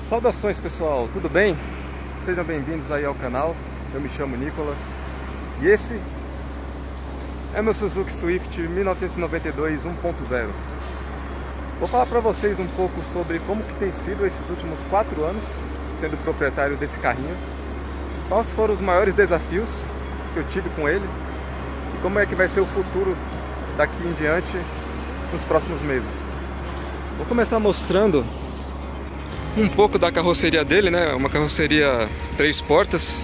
Saudações pessoal, tudo bem? Sejam bem-vindos aí ao canal. Eu me chamo Nicolas e esse é meu Suzuki Swift 1992 1.0. Vou falar para vocês um pouco sobre como que tem sido esses últimos 4 anos sendo proprietário desse carrinho, quais foram os maiores desafios que eu tive com ele e como é que vai ser o futuro daqui em diante nos próximos meses. Vou começar mostrando um pouco da carroceria dele, né? Uma carroceria 3 portas,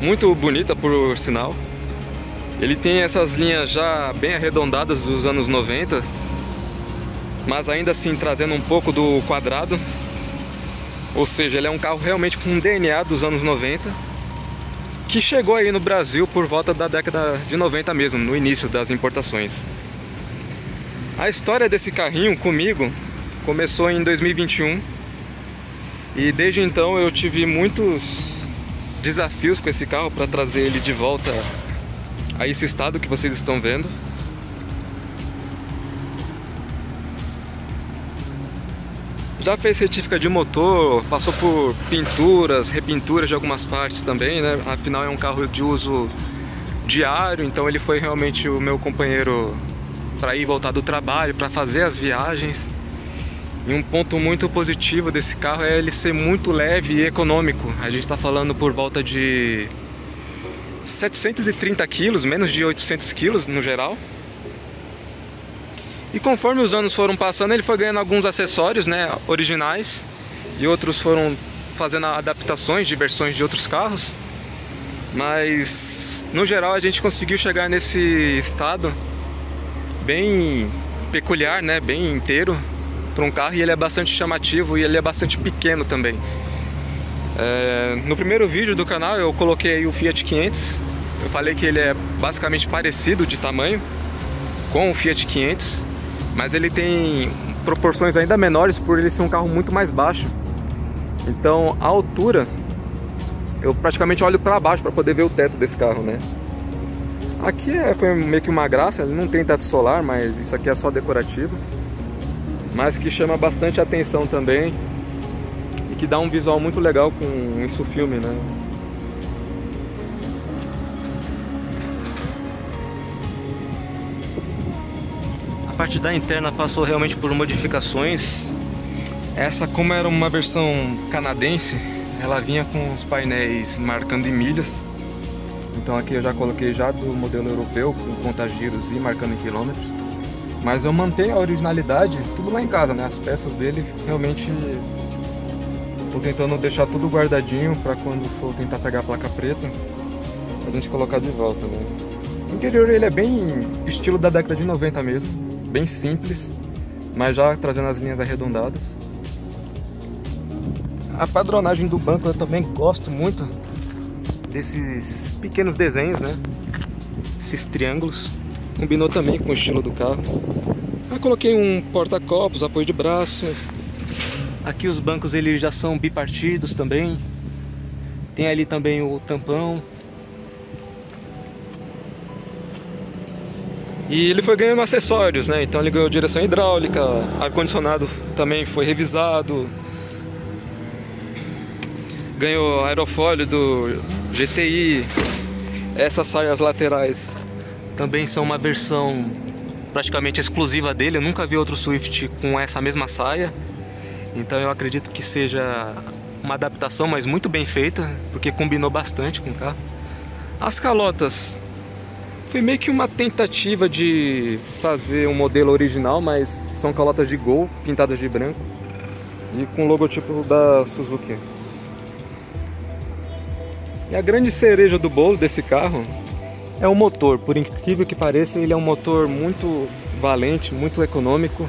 muito bonita por sinal. Ele tem essas linhas já bem arredondadas dos anos 90, mas ainda assim trazendo um pouco do quadrado. Ou seja, ele é um carro realmente com um DNA dos anos 90, que chegou aí no Brasil por volta da década de 90 mesmo, no início das importações. A história desse carrinho comigo começou em 2021 e desde então eu tive muitos desafios com esse carro para trazer ele de volta a esse estado que vocês estão vendo. Já fez retífica de motor, passou por pinturas, repinturas de algumas partes também, né? Afinal é um carro de uso diário, então ele foi realmente o meu companheiro para ir e voltar do trabalho, para fazer as viagens. E um ponto muito positivo desse carro é ele ser muito leve e econômico. A gente está falando por volta de 730 quilos, menos de 800 quilos no geral. E conforme os anos foram passando, ele foi ganhando alguns acessórios, né, originais, e outros foram fazendo adaptações de versões de outros carros. Mas no geral a gente conseguiu chegar nesse estado bem peculiar, né, bem inteiro para um carro, e ele é bastante chamativo e ele é bastante pequeno também. No primeiro vídeo do canal eu coloquei aí o Fiat 500. Eu falei que ele é basicamente parecido de tamanho com o Fiat 500, mas ele tem proporções ainda menores por ele ser um carro muito mais baixo. Então a altura, eu praticamente olho para baixo para poder ver o teto desse carro, né? Aqui foi meio que uma graça, ele não tem teto solar, mas isso aqui é só decorativo. Mas que chama bastante atenção também e que dá um visual muito legal com isso filme, né? A parte da interna passou realmente por modificações. Essa, como era uma versão canadense, ela vinha com os painéis marcando em milhas. Então aqui eu já coloquei já do modelo europeu, com contagiros e marcando em quilômetros. Mas eu mantenho a originalidade, tudo lá em casa, né? As peças dele realmente tô tentando deixar tudo guardadinho para quando for tentar pegar a placa preta, a gente colocar de volta, né? O interior ele é bem estilo da década de 90 mesmo, bem simples, mas já trazendo as linhas arredondadas. A padronagem do banco eu também gosto muito desses pequenos desenhos, né? Esses triângulos. Combinou também com o estilo do carro. Eu coloquei um porta-copos, apoio de braço. Aqui os bancos eles já são bipartidos também. Tem ali também o tampão. E ele foi ganhando acessórios, né? Então ele ganhou direção hidráulica, ar-condicionado também foi revisado. Ganhou aerofólio do GTI. Essas saias laterais também são uma versão praticamente exclusiva dele. Eu nunca vi outro Swift com essa mesma saia. Então eu acredito que seja uma adaptação, mas muito bem feita, porque combinou bastante com o carro. As calotas foi meio que uma tentativa de fazer um modelo original, mas são calotas de Gol, pintadas de branco e com o logotipo da Suzuki. E a grande cereja do bolo desse carro é o motor. Por incrível que pareça, ele é um motor muito valente, muito econômico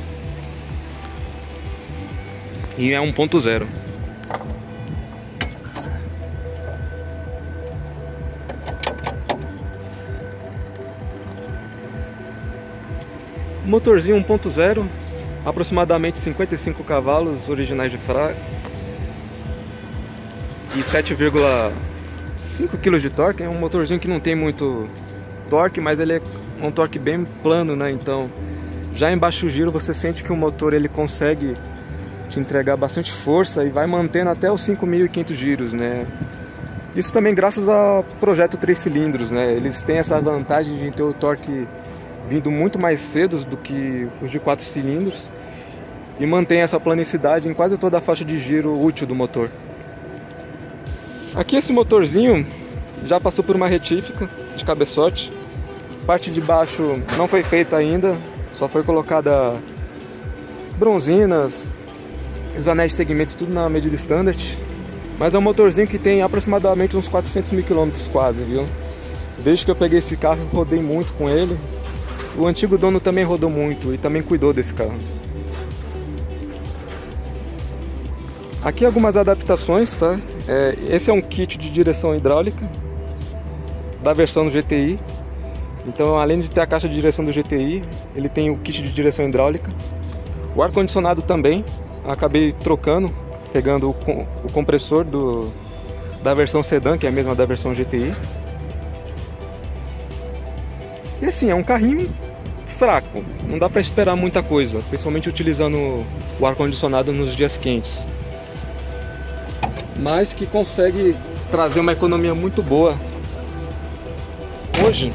e é 1.0. Motorzinho 1.0, aproximadamente 55 cavalos originais de Fraga e 7,5 kg de torque. É um motorzinho que não tem muito torque, mas ele é um torque bem plano, né? Então já em baixo giro você sente que o motor ele consegue te entregar bastante força e vai mantendo até os 5.500 giros, né? Isso também graças ao projeto 3 cilindros, né? Eles têm essa vantagem de ter o torque vindo muito mais cedo do que os de 4 cilindros e mantém essa planicidade em quase toda a faixa de giro útil do motor. Aqui esse motorzinho já passou por uma retífica de cabeçote. A parte de baixo não foi feita ainda, só foi colocada bronzinas, os anéis de segmento tudo na medida standard. Mas é um motorzinho que tem aproximadamente uns 400 mil quilômetros quase, viu? Desde que eu peguei esse carro, eu rodei muito com ele. O antigo dono também rodou muito e também cuidou desse carro. Aqui algumas adaptações, tá? Esse é um kit de direção hidráulica da versão do GTI. Então, além de ter a caixa de direção do GTI, ele tem o kit de direção hidráulica. O ar-condicionado também, acabei trocando, pegando o compressor da versão sedã, que é a mesma da versão GTI. E assim, é um carrinho fraco, não dá para esperar muita coisa, principalmente utilizando o ar-condicionado nos dias quentes. Mas que consegue trazer uma economia muito boa. Hoje,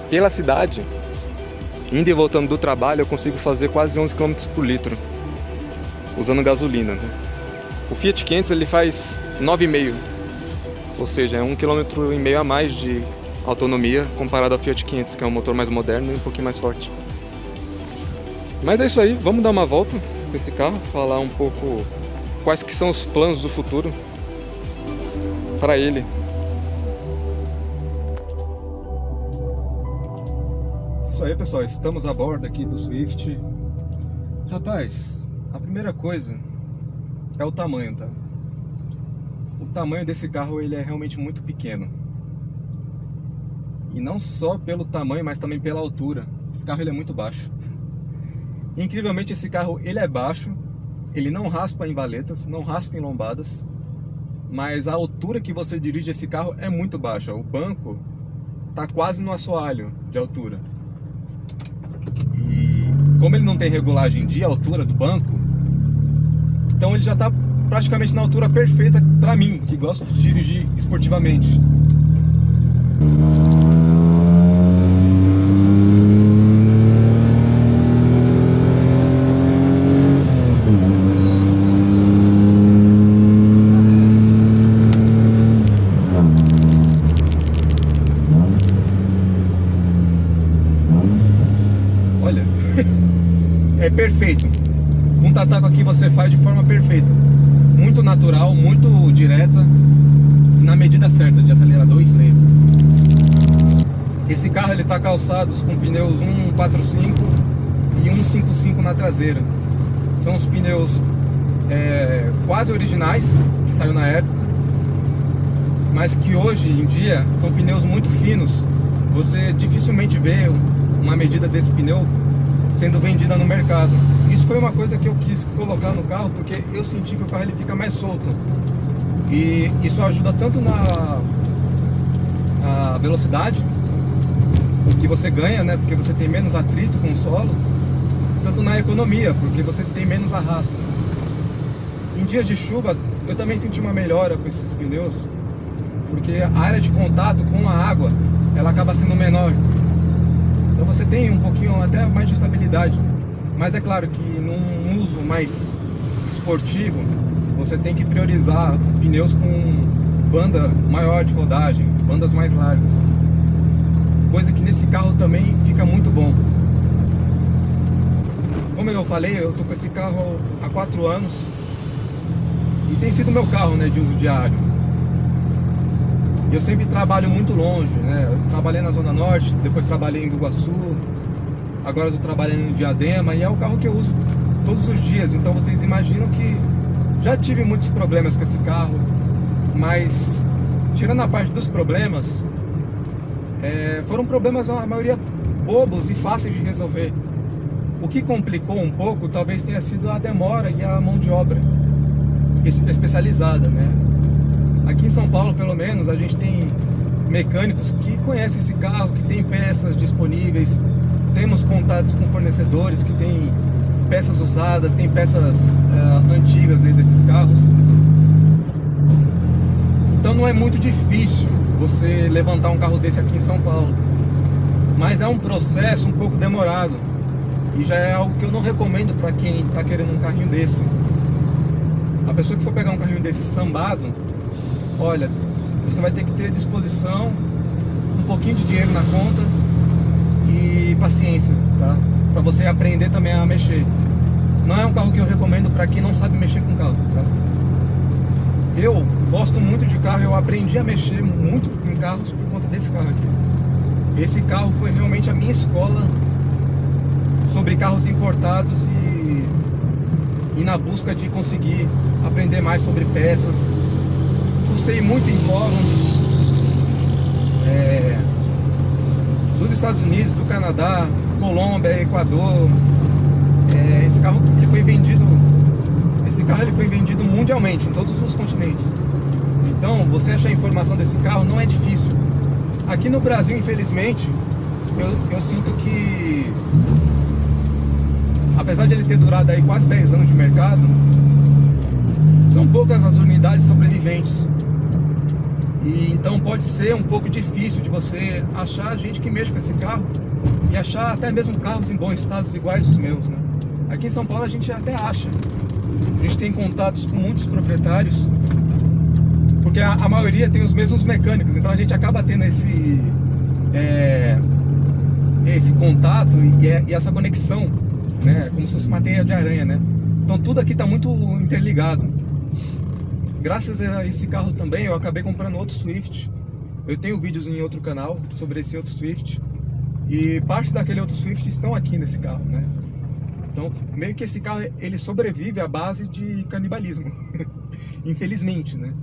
pela cidade, indo e voltando do trabalho, eu consigo fazer quase 11 km por litro, usando gasolina, né? O Fiat 500 ele faz 9,5, ou seja, é 1,5 km a mais de autonomia comparado ao Fiat 500, que é um motor mais moderno e um pouquinho mais forte. Mas é isso aí, vamos dar uma volta com esse carro, falar um pouco quais que são os planos do futuro para ele. Isso aí, pessoal, estamos a bordo aqui do Swift. Rapaz, a primeira coisa é o tamanho, tá? O tamanho desse carro ele é realmente muito pequeno. E não só pelo tamanho, mas também pela altura. Esse carro ele é muito baixo. Incrivelmente esse carro ele é baixo, ele não raspa em valetas, não raspa em lombadas, mas a altura que você dirige esse carro é muito baixa. O banco tá quase no assoalho de altura. E como ele não tem regulagem de altura do banco, então ele já está praticamente na altura perfeita para mim, que gosto de dirigir esportivamente. Olha, é perfeito. Um tataco aqui você faz de forma perfeita, muito natural, muito direta, na medida certa de acelerador e freio. Esse carro ele está calçado com pneus 145 e 155 na traseira. São os pneus quase originais que saiu na época, mas que hoje em dia são pneus muito finos. Você dificilmente vê uma medida desse pneu sendo vendida no mercado. Isso foi uma coisa que eu quis colocar no carro porque eu senti que o carro ele fica mais solto, e isso ajuda tanto na velocidade que você ganha, né, porque você tem menos atrito com o solo, tanto na economia, porque você tem menos arrasto. Em dias de chuva eu também senti uma melhora com esses pneus, porque a área de contato com a água ela acaba sendo menor. Então você tem um pouquinho até mais de estabilidade. Mas é claro que num uso mais esportivo, você tem que priorizar pneus com banda maior de rodagem, bandas mais largas. Coisa que nesse carro também fica muito bom. Como eu falei, eu tô com esse carro há 4 anos e tem sido meu carro, né, de uso diário. Eu sempre trabalho muito longe, né? Eu trabalhei na Zona Norte, depois trabalhei em Bugaçu, agora eu estou trabalhando em Diadema, e é o carro que eu uso todos os dias. Então vocês imaginam que já tive muitos problemas com esse carro, mas tirando a parte dos problemas, foram problemas, a maioria bobos e fáceis de resolver. O que complicou um pouco talvez tenha sido a demora e a mão de obra especializada, né? Aqui em São Paulo, pelo menos, a gente tem mecânicos que conhecem esse carro, que tem peças disponíveis. Temos contatos com fornecedores que têm peças usadas, tem peças antigas aí desses carros. Então não é muito difícil você levantar um carro desse aqui em São Paulo, mas é um processo um pouco demorado e já é algo que eu não recomendo para quem está querendo um carrinho desse. A pessoa que for pegar um carrinho desse sambado, olha, você vai ter que ter disposição, um pouquinho de dinheiro na conta e paciência, tá? Para você aprender também a mexer. Não é um carro que eu recomendo para quem não sabe mexer com carro, tá? Eu gosto muito de carro, eu aprendi a mexer muito em carros por conta desse carro aqui. Esse carro foi realmente a minha escola sobre carros importados e na busca de conseguir aprender mais sobre peças. Fucei muito em fóruns dos Estados Unidos, do Canadá, Colômbia, Equador. Esse carro ele foi vendido mundialmente, em todos os continentes. Então, você achar informação desse carro não é difícil. Aqui no Brasil, infelizmente, eu sinto que, apesar de ele ter durado aí quase 10 anos de mercado, são poucas as unidades sobreviventes. E então pode ser um pouco difícil de você achar gente que mexa com esse carro e achar até mesmo carros em bons estados iguais aos meus, né? Aqui em São Paulo a gente até acha. A gente tem contatos com muitos proprietários, porque a maioria tem os mesmos mecânicos, então a gente acaba tendo esse contato e essa conexão, né? Como se fosse uma teia de aranha, né? Então tudo aqui está muito interligado. Graças a esse carro também eu acabei comprando outro Swift. Eu tenho vídeos em outro canal sobre esse outro Swift, e partes daquele outro Swift estão aqui nesse carro, né? Então, meio que esse carro, ele sobrevive à base de canibalismo, infelizmente, né?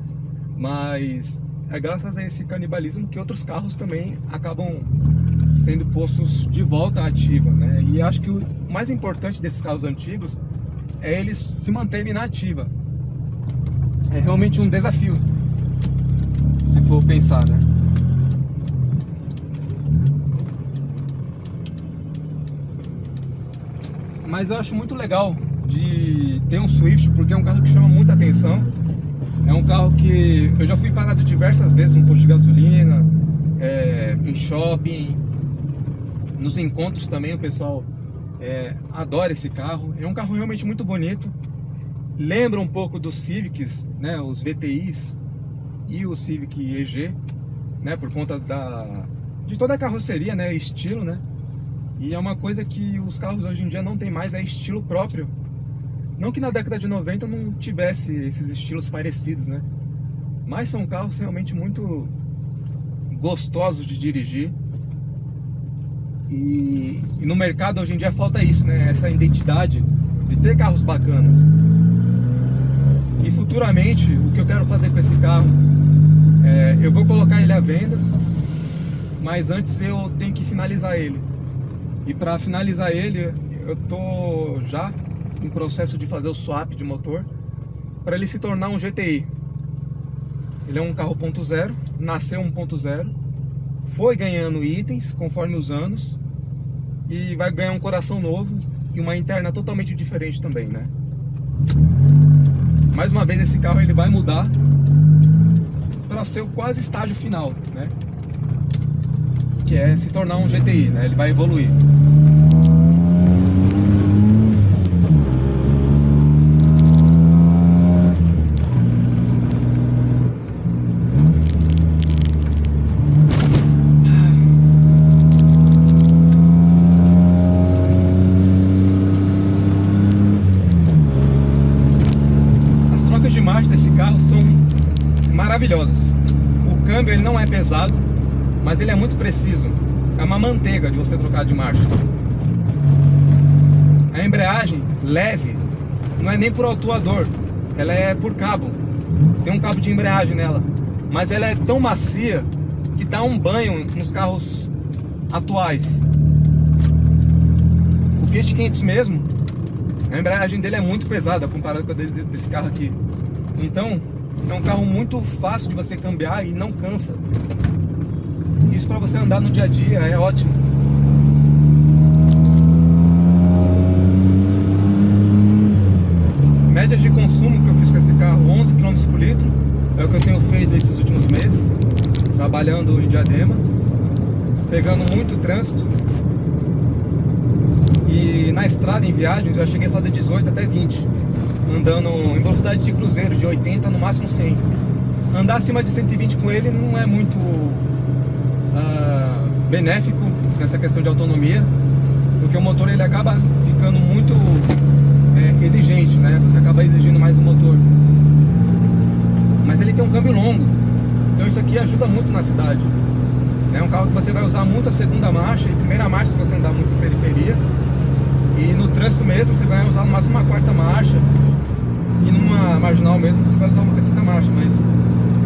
Mas é graças a esse canibalismo que outros carros também acabam sendo postos de volta à ativa, né? E acho que o mais importante desses carros antigos é eles se manterem na ativa. É realmente um desafio, se for pensar, né? Mas eu acho muito legal de ter um Swift, porque é um carro que chama muita atenção. É um carro que eu já fui parado diversas vezes no posto de gasolina, em shopping, nos encontros também o pessoal adora esse carro. É um carro realmente muito bonito. Lembra um pouco dos Civics, né, os VTIs e o Civic EG, né, por conta de toda a carroceria, né, estilo, né. E é uma coisa que os carros hoje em dia não tem mais, é estilo próprio. Não que na década de 90 não tivesse esses estilos parecidos, né? Mas são carros realmente muito gostosos de dirigir. E no mercado hoje em dia falta isso, né? Essa identidade de ter carros bacanas. E futuramente, o que eu quero fazer com esse carro, eu vou colocar ele à venda, mas antes eu tenho que finalizar ele. E para finalizar ele, eu tô já em processo de fazer o swap de motor para ele se tornar um GTI. Ele é um carro 1.0, nasceu 1.0, foi ganhando itens conforme os anos e vai ganhar um coração novo e uma interna totalmente diferente também, né? Mais uma vez esse carro ele vai mudar para ser o quase estágio final, né? Que é se tornar um GTI, né? Ele vai evoluir. As trocas de marcha desse carro são maravilhosas. O câmbio ele não é pesado, mas ele é muito preciso. É uma manteiga de você trocar de marcha. A embreagem leve não é nem por autuador, ela é por cabo. Tem um cabo de embreagem nela, mas ela é tão macia que dá um banho nos carros atuais. O Fiat 500 mesmo, a embreagem dele é muito pesada comparado com a desse carro aqui. Então é um carro muito fácil de você cambiar e não cansa. Isso para você andar no dia a dia é ótimo. médias de consumo que eu fiz com esse carro, 11 km por litro, é o que eu tenho feito esses últimos meses, trabalhando em Diadema, pegando muito trânsito. E na estrada, em viagens, eu já cheguei a fazer 18 até 20, andando em velocidade de cruzeiro, de 80 no máximo 100. Andar acima de 120 com ele não é muito benéfico nessa questão de autonomia, porque o motor ele acaba ficando muito exigente, né? Você acaba exigindo mais o motor. Mas ele tem um câmbio longo, então isso aqui ajuda muito na cidade. É um carro que você vai usar muito a segunda marcha e primeira marcha se você andar muito em periferia. E no trânsito mesmo você vai usar no máximo uma quarta marcha. E numa marginal mesmo você vai usar uma quinta marcha. Mas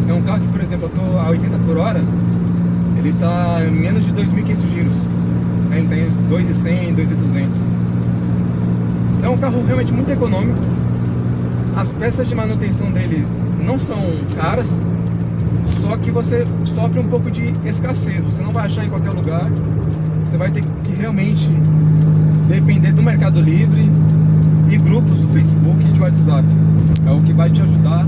é um carro que, por exemplo, eu tô a 80 por hora, ele tá em menos de 2.500 giros. Ele tem 2.100, 2.200. É um carro realmente muito econômico. As peças de manutenção dele não são caras, só que você sofre um pouco de escassez. Você não vai achar em qualquer lugar. Você vai ter que realmente depender do Mercado Livre e grupos do Facebook e de WhatsApp. É o que vai te ajudar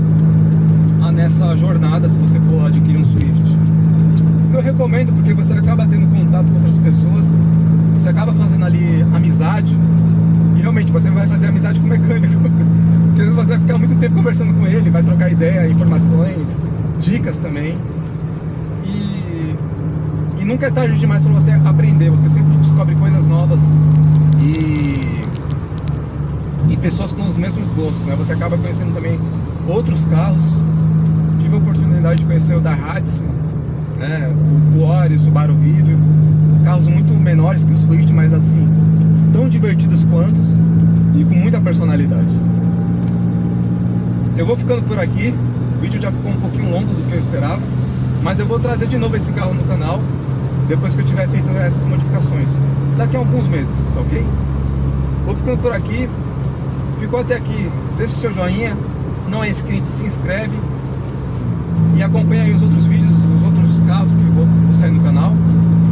nessa jornada se você for adquirir um Swift. Eu recomendo porque você acaba tendo contato com outras pessoas, você acaba fazendo ali amizade, e realmente você vai fazer amizade com o mecânico, porque você vai ficar muito tempo conversando com ele, vai trocar ideia, informações, dicas também, e nunca é tarde demais para você aprender. Você sempre descobre coisas novas e pessoas com os mesmos gostos, né? Você acaba conhecendo também outros carros. Tive a oportunidade de conhecer o Daihatsu, né? O Ori, o Subaru Vivio, carros muito menores que o Swift, mas assim, tão divertidos quantos e com muita personalidade. Eu vou ficando por aqui, o vídeo já ficou um pouquinho longo do que eu esperava, mas eu vou trazer de novo esse carro no canal depois que eu tiver feito essas modificações, daqui a alguns meses, tá ok? Vou ficando por aqui. Ficou até aqui, deixa o seu joinha, não é inscrito, se inscreve e acompanha aí os outros vídeos, os outros carros que vou sair no canal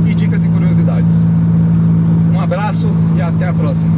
e dicas e curiosidades. Um abraço e até a próxima.